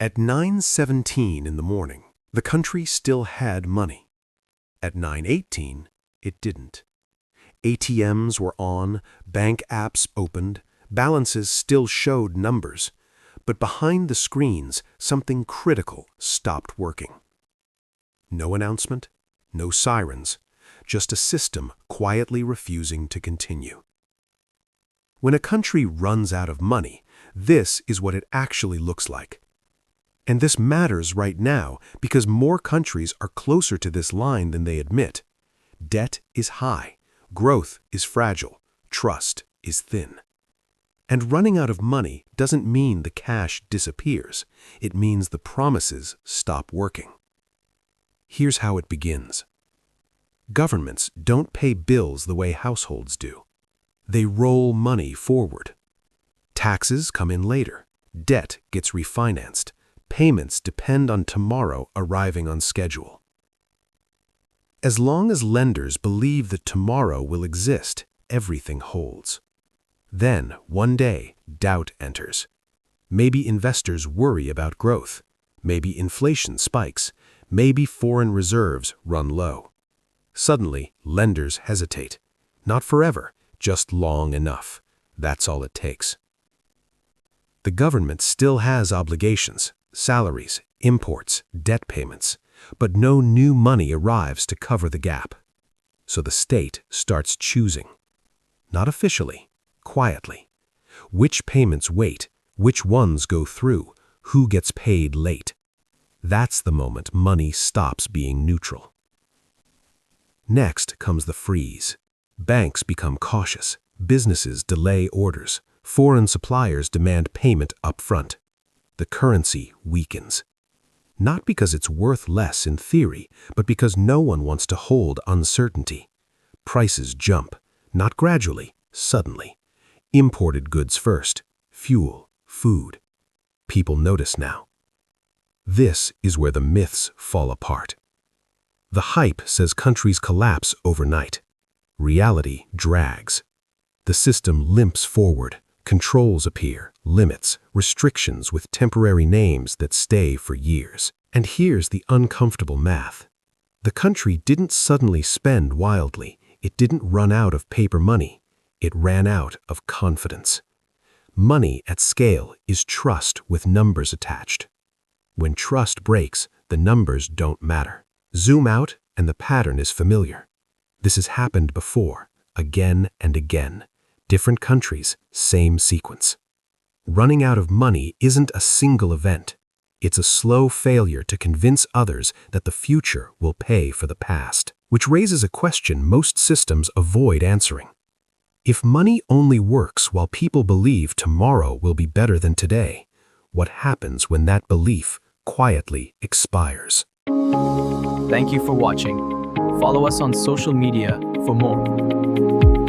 At 9:17 in the morning, the country still had money. At 9:18, it didn't. ATMs were on, bank apps opened, balances still showed numbers, but behind the screens, something critical stopped working. No announcement, no sirens, just a system quietly refusing to continue. When a country runs out of money, this is what it actually looks like. And this matters right now because more countries are closer to this line than they admit. Debt is high, growth is fragile, trust is thin. And running out of money doesn't mean the cash disappears. It means the promises stop working. Here's how it begins. Governments don't pay bills the way households do. They roll money forward. Taxes come in later. Debt gets refinanced. Payments depend on tomorrow arriving on schedule. As long as lenders believe that tomorrow will exist, everything holds. Then, one day, doubt enters. Maybe investors worry about growth. Maybe inflation spikes. Maybe foreign reserves run low. Suddenly, lenders hesitate. Not forever, just long enough. That's all it takes. The government still has obligations, salaries, imports, debt payments, but no new money arrives to cover the gap. So the state starts choosing. Not officially, quietly. Which payments wait, which ones go through, who gets paid late. That's the moment money stops being neutral. Next comes the freeze. Banks become cautious, businesses delay orders, foreign suppliers demand payment up front. The currency weakens. Not because it's worth less in theory, but because no one wants to hold uncertainty. Prices jump, not gradually, suddenly. Imported goods first, fuel, food. People notice now. This is where the myths fall apart. The hype says countries collapse overnight. Reality drags. The system limps forward. Controls appear, limits, restrictions with temporary names that stay for years. And here's the uncomfortable math. The country didn't suddenly spend wildly. It didn't run out of paper money. It ran out of confidence. Money at scale is trust with numbers attached. When trust breaks, the numbers don't matter. Zoom out, and the pattern is familiar. This has happened before, again and again. Different countries, same sequence. Running out of money isn't a single event. It's a slow failure to convince others that the future will pay for the past, which raises a question most systems avoid answering. If money only works while people believe tomorrow will be better than today, what happens when that belief quietly expires? Thank you for watching. Follow us on social media for more.